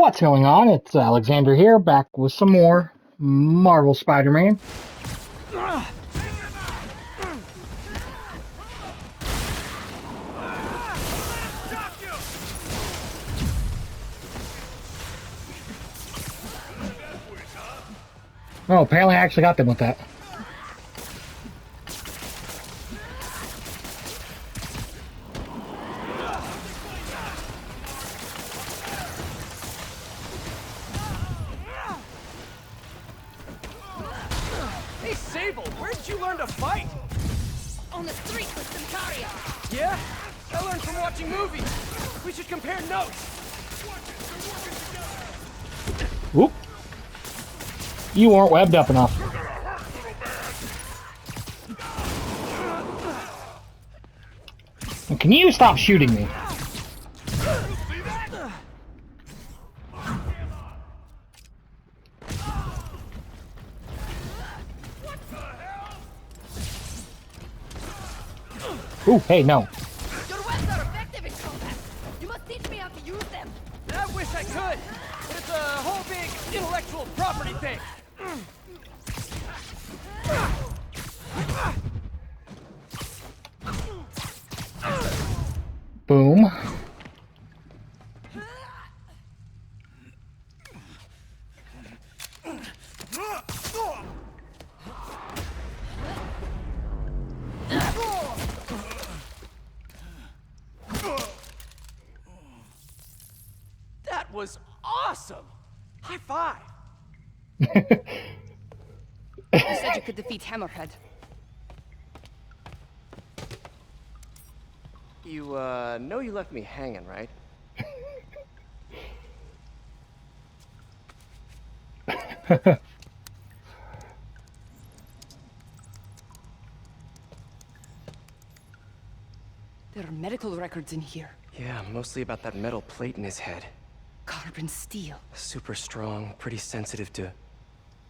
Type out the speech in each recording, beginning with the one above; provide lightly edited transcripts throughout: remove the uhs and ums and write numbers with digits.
What's going on? It's Alexander here, back with some more Marvel Spider-Man. Oh, apparently I actually got them with that. Hey, Sable, where'd you learn to fight? On the street with Sicario. Yeah? I learned from watching movies. We should compare notes. Whoop. You weren't webbed up enough. And can you stop shooting me? Ooh, hey, no. Your weapons are effective in combat. You must teach me how to use them. I wish I could, but it's a whole big intellectual property thing. Boom. That was awesome. High five. You said you could defeat Hammerhead. You, know you left me hanging, right? There are medical records in here. Yeah, mostly about that metal plate in his head. Carbon steel. Super strong, pretty sensitive to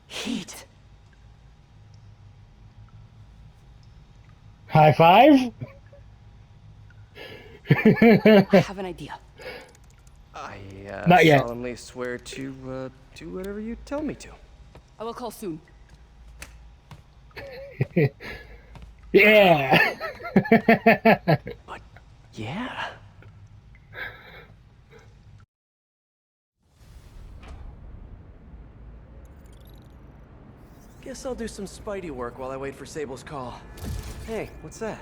Heat. High five? I have an idea. I, Not yet. solemnly swear to, do whatever you tell me to. I will call soon. Yeah. But, yeah. Guess I'll do some Spidey work while I wait for Sable's call. Hey, what's that?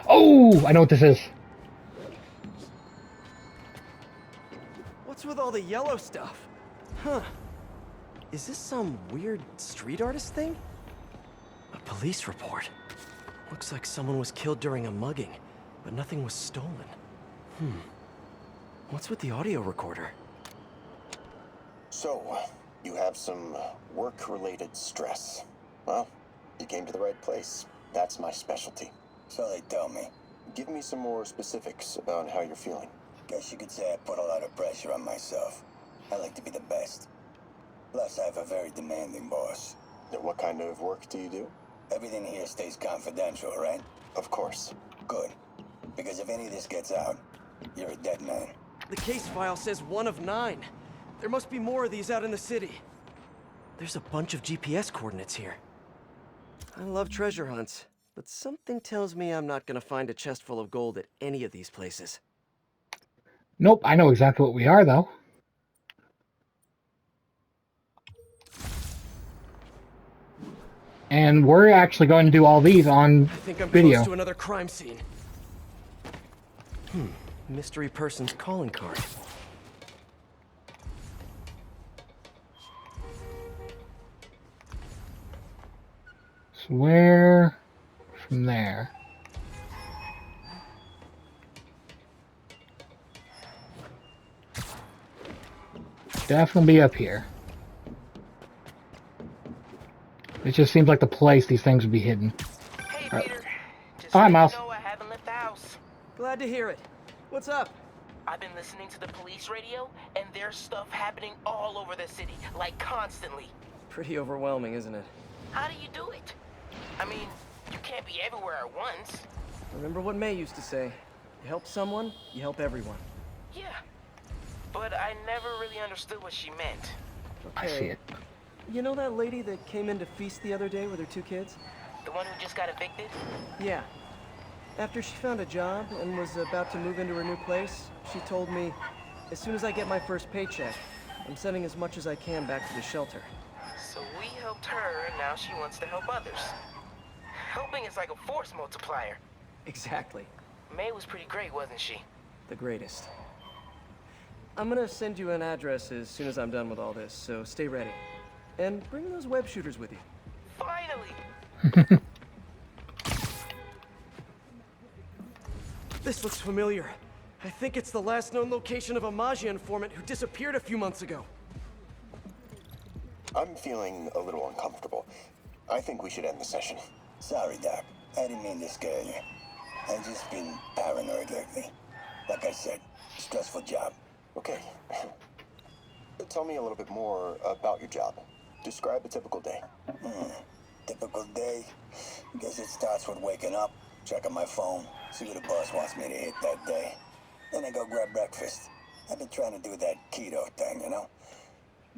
Oh, I know what this is. What's with all the yellow stuff? Huh. Is this some weird street artist thing? A police report. Looks like someone was killed during a mugging, but nothing was stolen. What's with the audio recorder? So, you have some work-related stress. Well, you came to the right place. That's my specialty. So they tell me. Give me some more specifics about how you're feeling. Guess you could say I put a lot of pressure on myself. I like to be the best. Plus, I have a very demanding boss. Now, what kind of work do you do? Everything here stays confidential, right? Of course. Good. Because if any of this gets out, you're a dead man. The case file says 1 of 9. There must be more of these out in the city. There's a bunch of GPS coordinates here. I love treasure hunts, but something tells me I'm not gonna find a chest full of gold at any of these places. Nope, I know exactly what we are, though. And we're actually going to do all these on I think I'm video. close to another crime scene. Mystery person's calling card. Where from there? Definitely be up here. It just seems like the place these things would be hidden. Hey, Alright. Peter. Just Hi, let you Miles. know I haven't left the house. Glad to hear it. What's up? I've been listening to the police radio, and there's stuff happening all over the city, like constantly. Pretty overwhelming, isn't it? How do you do it? I mean, you can't be everywhere at once. Remember what May used to say. You help someone, you help everyone. Yeah. But I never really understood what she meant. I see it. You know that lady that came in to feast the other day with her 2 kids? The one who just got evicted? Yeah. After she found a job and was about to move into her new place, she told me, as soon as I get my first paycheck, I'm sending as much as I can back to the shelter. So we helped her, and now she wants to help others. Helping is like a force multiplier. Exactly. May was pretty great, wasn't she? The greatest. I'm gonna send you an address as soon as I'm done with all this, so stay ready. And bring those web shooters with you. Finally! This looks familiar. I think it's the last known location of a Maggia informant who disappeared a few months ago. I'm feeling a little uncomfortable. I think we should end the session. Sorry, Doc. I didn't mean to scare you. I've just been paranoid lately. Like I said, stressful job. Okay. Tell me a little bit more about your job. Describe a typical day. Typical day? Guess it starts with waking up, checking my phone, see what the boss wants me to hit that day. Then I go grab breakfast. I've been trying to do that keto thing, you know?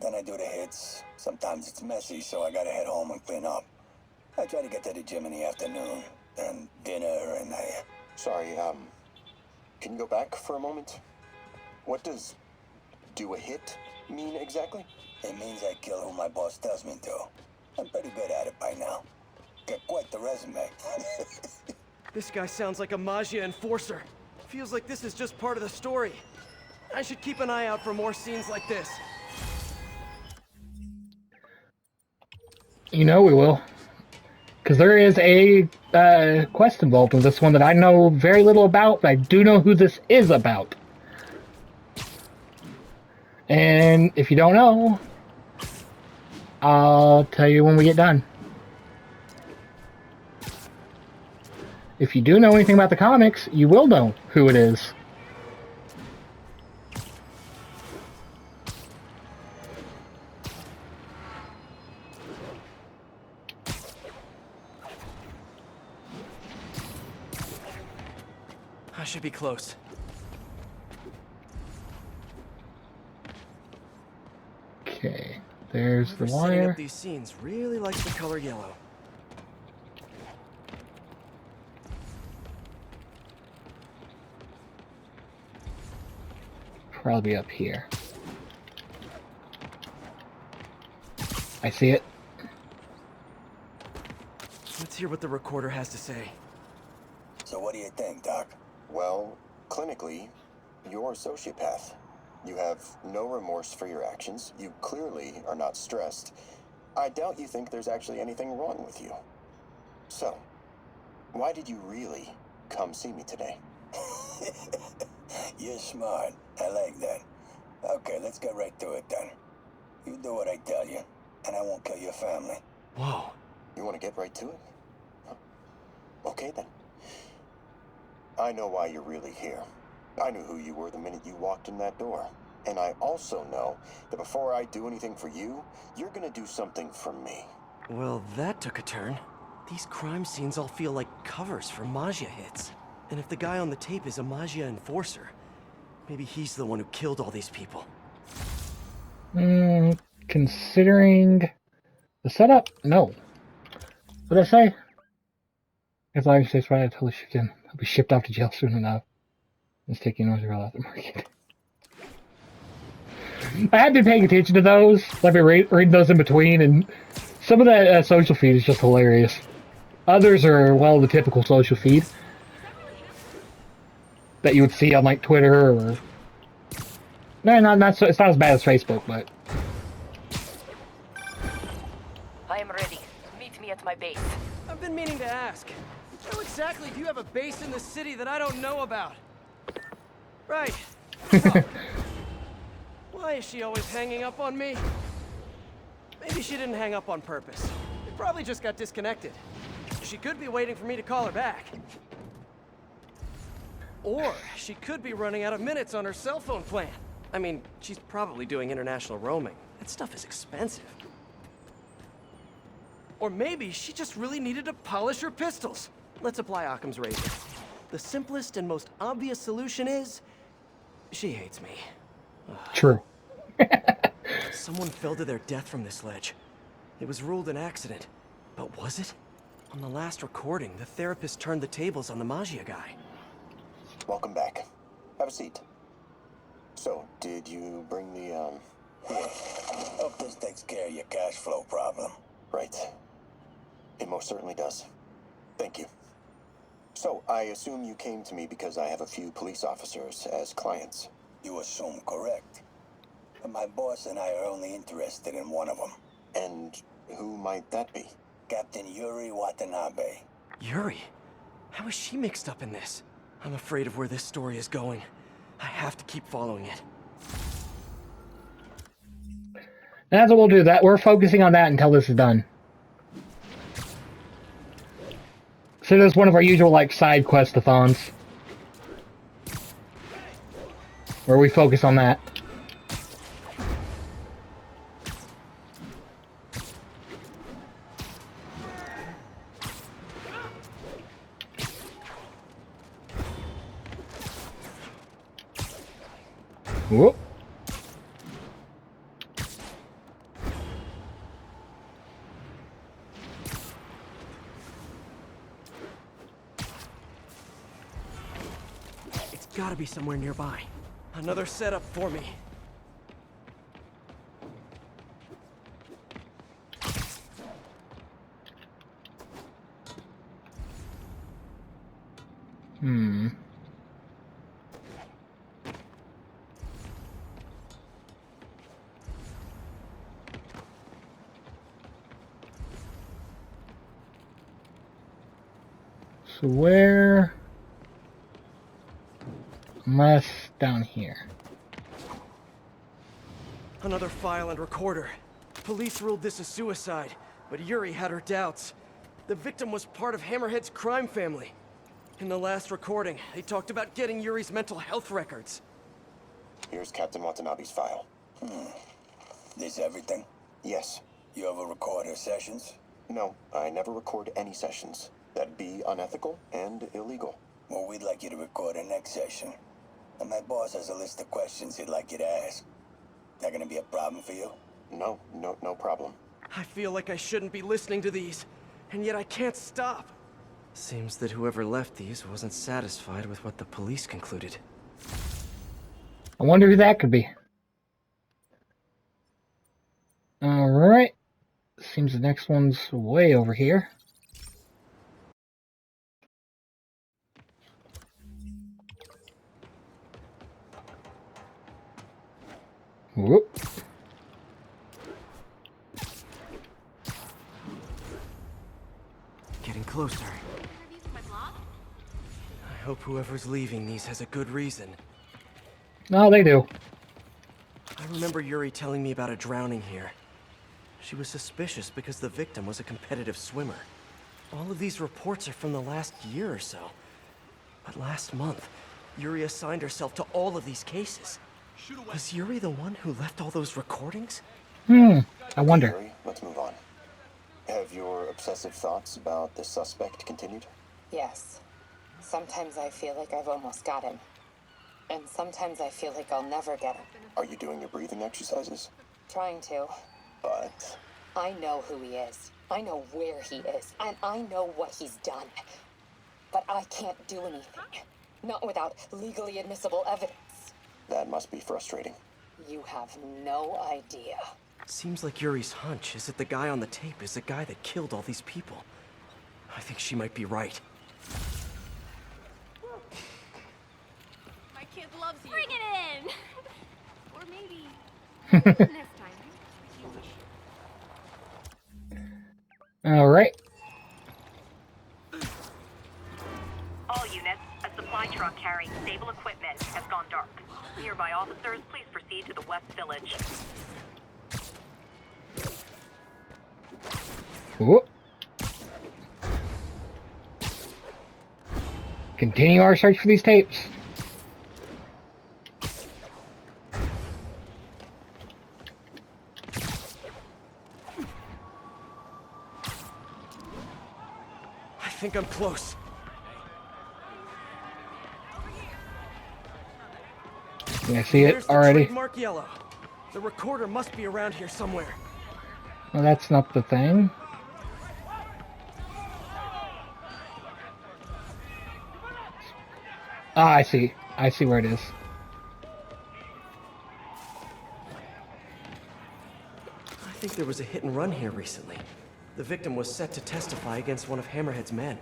Then I do the hits. Sometimes it's messy, so I gotta head home and clean up. I try to get to the gym in the afternoon, then dinner, and Sorry, can you go back for a moment? What does do a hit mean exactly? It means I kill who my boss tells me to. I'm pretty good at it by now. Got quite the resume. This guy sounds like a Maggia enforcer. Feels like this is just part of the story. I should keep an eye out for more scenes like this. You know we will. Because there is a quest involved in this one that I know very little about, but I do know who this is about. And if you don't know, I'll tell you when we get done. If you do know anything about the comics, you will know who it is. I should be close. Okay, there's the Whoever setting wire. up these scenes really likes the color yellow. Probably up here. I see it. Let's hear what the recorder has to say. So what do you think, Doc? Well, clinically, you're a sociopath. You have no remorse for your actions. You clearly are not stressed. I doubt you think there's actually anything wrong with you. So, why did you really come see me today? You're smart. I like that. Okay, let's get right to it then. You do what I tell you, and I won't kill your family. Whoa. You want to get right to it? Huh. Okay then. I know why you're really here. I knew who you were the minute you walked in that door. And I also know that before I do anything for you, you're gonna do something for me. Well, that took a turn. These crime scenes all feel like covers for Maggia hits. And if the guy on the tape is a Maggia enforcer, maybe he's the one who killed all these people. Considering the setup, no. What did I say? As long as it's right, I totally shipped in. I'll be shipped off to jail soon enough. It's taking North out the market. I have been paying attention to those. I've been reading those in between, and some of that social feed is just hilarious. Others are, well, the typical social feed that you would see on, like, Twitter or... No, not so, it's not as bad as Facebook, but... I am ready. Meet me at my base. I've been meaning to ask. How exactly do you have a base in the city that I don't know about? Right. Oh. Why is she always hanging up on me? Maybe she didn't hang up on purpose. We probably just got disconnected. She could be waiting for me to call her back. Or she could be running out of minutes on her cell phone plan. I mean, she's probably doing international roaming. That stuff is expensive. Or maybe she just really needed to polish her pistols. Let's apply Occam's razor. The simplest and most obvious solution is... she hates me. True. Someone fell to their death from this ledge. It was ruled an accident. But was it? On the last recording, the therapist turned the tables on the Magia guy. Welcome back. Have a seat. So, did you bring the, Here. Hope this takes care of your cash flow problem. Right. It most certainly does. Thank you. So, I assume you came to me because I have a few police officers as clients. You assume correct. But my boss and I are only interested in one of them. And who might that be? Captain Yuri Watanabe. Yuri? How is she mixed up in this? I'm afraid of where this story is going. I have to keep following it. That's what we'll do. That we're focusing on that until this is done. So that's one of our usual like side quest-a-thons, where we focus on that. Whoop. It's gotta be somewhere nearby. Another setup for me. So where? Unless down here. Another file and recorder. Police ruled this a suicide, but Yuri had her doubts. The victim was part of Hammerhead's crime family. In the last recording, they talked about getting Yuri's mental health records. Here's Captain Watanabe's file. This everything? Yes. You ever record her sessions? No, I never record any sessions. That'd be unethical and illegal. Well, we'd like you to record her next session. And my boss has a list of questions he'd like you to ask. That gonna be a problem for you? No problem. I feel like I shouldn't be listening to these, and yet I can't stop. Seems that whoever left these wasn't satisfied with what the police concluded. I wonder who that could be. Alright. Seems the next one's way over here. Whoop. Getting closer. I hope whoever's leaving these has a good reason. No, they do. I remember Yuri telling me about a drowning here. She was suspicious because the victim was a competitive swimmer. All of these reports are from the last year or so. But last month, Yuri assigned herself to all of these cases. Was Yuri the one who left all those recordings? I wonder. Yuri, let's move on. Have your obsessive thoughts about the suspect continued? Yes. Sometimes I feel like I've almost got him. And sometimes I feel like I'll never get him. Are you doing your breathing exercises? Trying to. But... I know who he is. I know where he is. And I know what he's done. But I can't do anything. Not without legally admissible evidence. that must be frustrating. You have no idea. Seems like Yuri's hunch is that the guy on the tape is the guy that killed all these people. I think she might be right. My kid loves you. Bring it in! Or maybe next time. All right. All units, a supply truck carrying stable equipment has gone dark. Nearby officers, please proceed to the West Village. Whoop. Continue our search for these tapes. I think I'm close. I see it There's the already. trademark yellow. The recorder must be around here somewhere. Well, that's not the thing. Ah, I see. I see where it is. I think there was a hit and run here recently. The victim was set to testify against one of Hammerhead's men.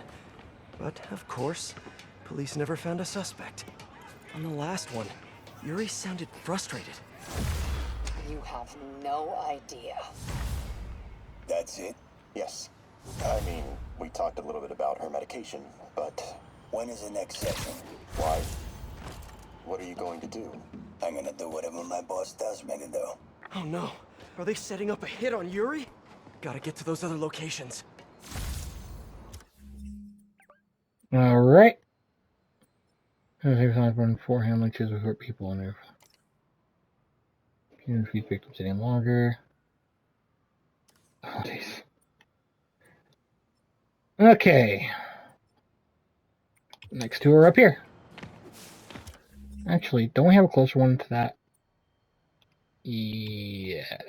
But, of course, police never found a suspect. On the last one, Yuri sounded frustrated. You have no idea. That's it? Yes. I mean, we talked a little bit about her medication, but When is the next session? why? What are you going to do? I'm gonna do whatever my boss tells me to do. Oh no, are they setting up a hit on Yuri? Gotta get to those other locations. Alright. There's not running 4 handling chairs with hurt people in there. Can't defeat victims any longer. Oh, jeez. Okay. Next two are up here. Actually, don't we have a closer one to that? Yes.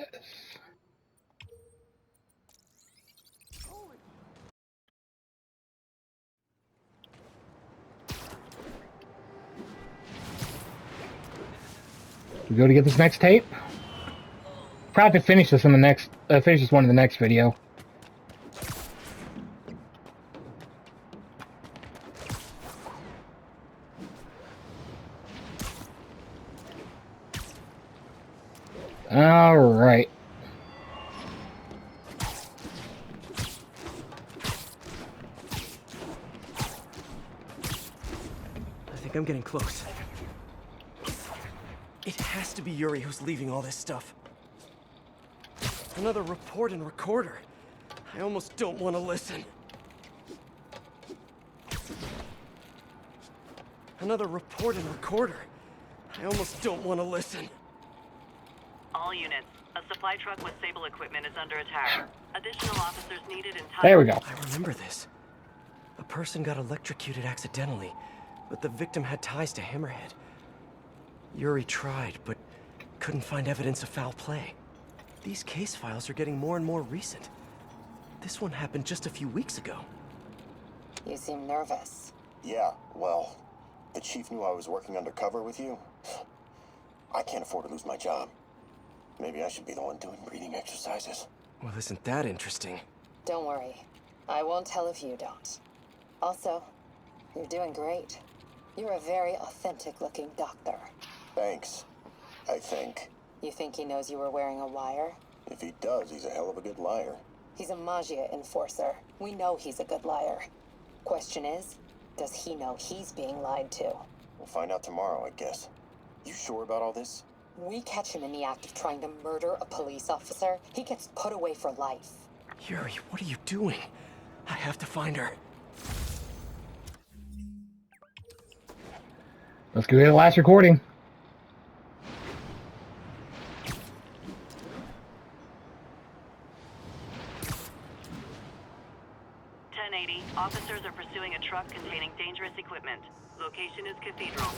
We go to get this next tape. Probably finish this in the next. Finish this one in the next video. All right. I think I'm getting close. It has to be Yuri who's leaving all this stuff. Another report and recorder. I almost don't want to listen. Another report and recorder. I almost don't want to listen. All units, a supply truck with Sable equipment is under attack. Additional officers needed in time. There we go. I remember this. A person got electrocuted accidentally, but the victim had ties to Hammerhead. Yuri tried, but couldn't find evidence of foul play. These case files are getting more and more recent. This one happened just a few weeks ago. You seem nervous. Yeah, well, the chief knew I was working undercover with you. I can't afford to lose my job. Maybe I should be the one doing breathing exercises. Well, isn't that interesting? Don't worry. I won't tell if you don't. Also, you're doing great. You're a very authentic-looking doctor. Thanks. I think. You think he knows you were wearing a wire? If he does, he's a hell of a good liar. He's a Magia enforcer. We know he's a good liar. Question is, does he know he's being lied to? We'll find out tomorrow, I guess. You sure about all this? We catch him in the act of trying to murder a police officer, he gets put away for life. Yuri, what are you doing? I have to find her. Let's go to the last recording. Officers are pursuing a truck containing dangerous equipment. Location is Cathedral.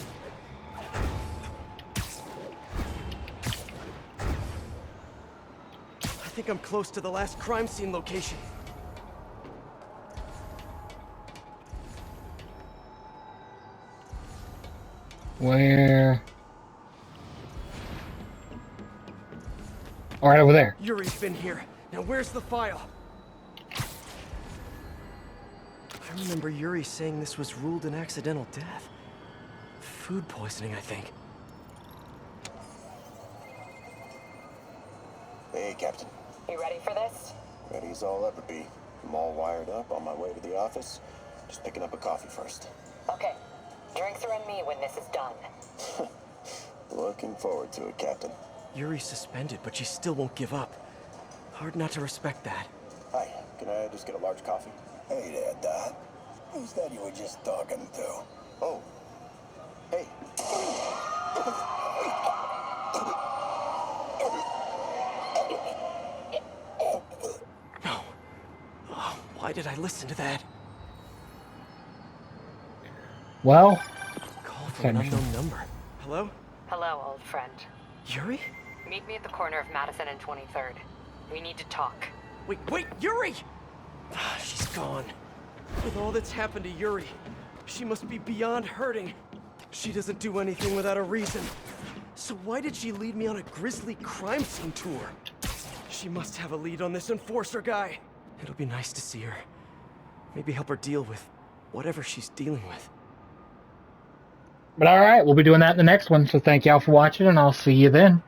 I think I'm close to the last crime scene location. Where? All right, over there. Yuri's been here. Now where's the file? I remember Yuri saying this was ruled an accidental death. Food poisoning, I think. Hey, Captain. You ready for this? Ready as I'll ever be. I'm all wired up, on my way to the office. Just picking up a coffee first. Okay. Drinks are on me when this is done. Looking forward to it, Captain. Yuri's suspended, but she still won't give up. Hard not to respect that. Hi, can I just get a large coffee? Hey there, Dot. Who's that you were just talking to? Oh. Hey. No. Oh, why did I listen to that? Well, Call from an unknown number. Hello? Hello, old friend. Yuri? Meet me at the corner of Madison and 23rd. We need to talk. Wait, Yuri! Ah, she's gone. With all that's happened to Yuri, she must be beyond hurting. She doesn't do anything without a reason. So why did she lead me on a grisly crime scene tour? She must have a lead on this enforcer guy. It'll be nice to see her. Maybe help her deal with whatever she's dealing with. But alright, we'll be doing that in the next one, so thank y'all for watching, and I'll see you then.